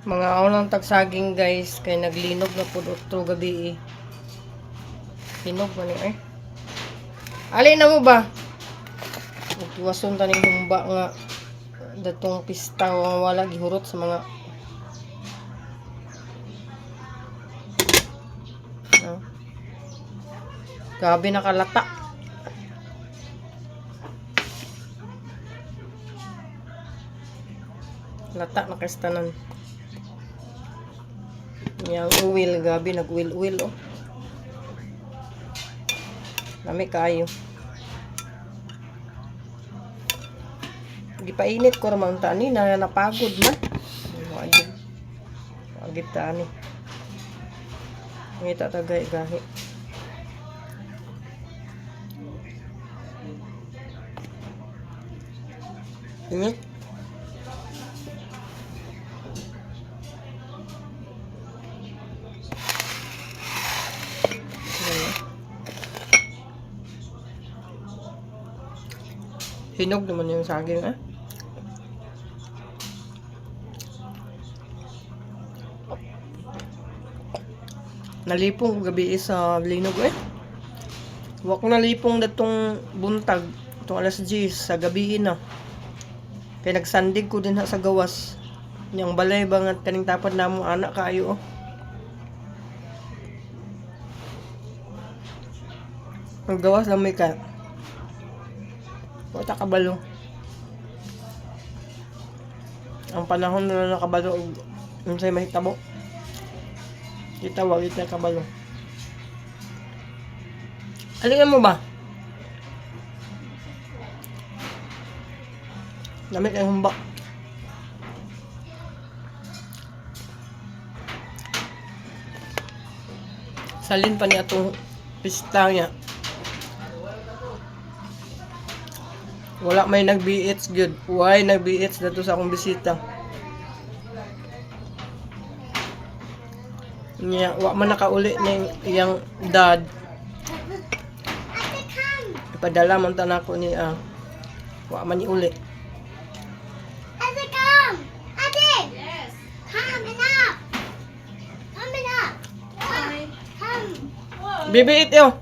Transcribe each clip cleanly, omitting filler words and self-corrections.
Mga unang tagsaging guys, kay naglinog na po to gabi eh. Linog man eh. Alin na mo ba? Nagtiwason taning humba nga datong pista nga wala gihurot sa mga gabi nakalata. Lata na kastanan. Yang uwil gabi nag-uwil-uwil oh. Lami kayo. Gipainit ko ramang tani na napagod man. Wagid tani. Ngita tagay gahi. Ingat. Hinog naman yung saging ah. Nalipong ko gabi sa linog eh. Wa ko nalipong datong buntag, itong alas 10 sa gabi na. Kaya nagsandig ko din ha sa gawas. Yang balay bangat kaning tapad namo anak kayo oh. Ang gawas lang may ka. Wata kabalo. Ang panahon na nakabalo ang say mahitabo. Kita wagit na kabalo. Alingan mo ba? Lamig ang humba. Salin pa niya itong pista niya. Wala may nag-BH good. Why nag-BH dito sa akong bisita? Nya, wa man nakauli ning iyang dad. Ipadala man ta nako ni wa man ni uli. Ate, come! Ate! Yes! Coming up! Coming up! Come! Come! BBH yo.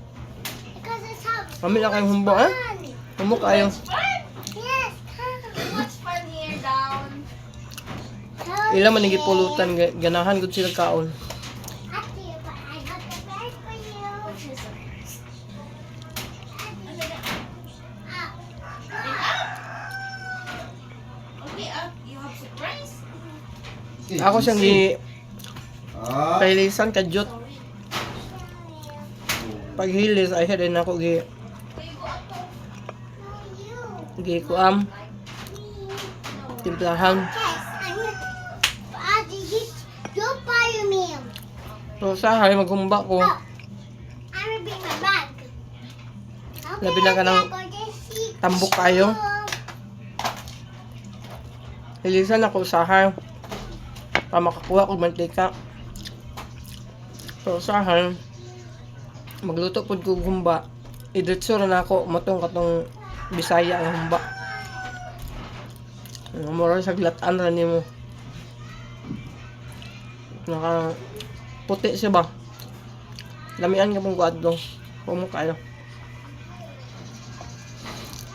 Because it's hot. Kami lang kayong humba ha? Humok kayo. Yes! Come! Much fun here down. Ila man nagipulutan ganahan gud sila kaon. Ate, but I got the bag for you. Okay, you have surprise. Ako siyang pahilisan kadyot. Paghilis ay din ako kuam timplahan. Ate, you buy me. So sa hay maghumba ko. I'm gonna bring my bag. Okay, Labi na ka ng I'll go to see tambok kayo. Hilisan ako usahay para makakuha ko mantika. So usahay magluto pud ko humba. Idiretso na ako matong katong Bisaya ang humba. Mura sa glatan ra nimo. Naka puti siya ba? Lamian ka pong guadlo. Humo kayo.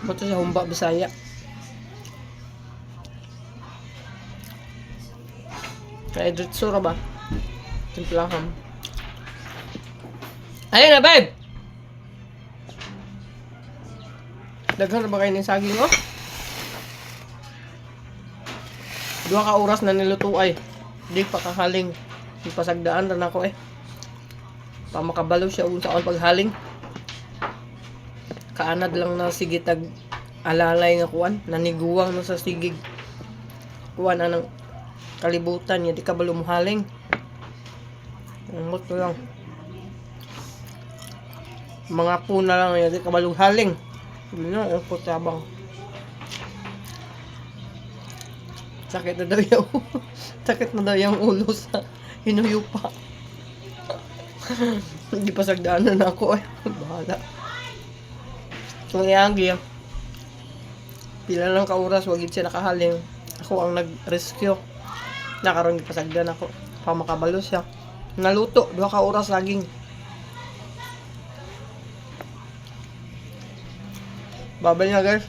Bato sa humba Bisaya. Kaya diretso ra ba? Timplahan. Ayun na, babe! Daghan na ba kayo ng saging, oh? 2 ka oras na niluto ay. Di pa kahaling. Di pa sagdaan rin ako eh. Pa makabalo siya unsa on paghaling. Kaanad lang na sige tag alalay nga kuan. Naniguwang na sa sigig. Kuan na ng kalibutan niya. Di ka balo muhaling. Ang to lang. Mga puna lang niya. Di ka balo haling. Hindi na, ang putabang. Sakit na daw yung sakit na daw yung ulo sa hinuyupa. Hindi pa sagdaanan ako eh. Bahala. So, ianggi. Pila lang ka oras, wagid siya nakahaling. Ako ang nag-rescue. Nakaroon pasagdan ako. Pa makabalo siya. Naluto, 2 ka oras laging. Babay nga guys.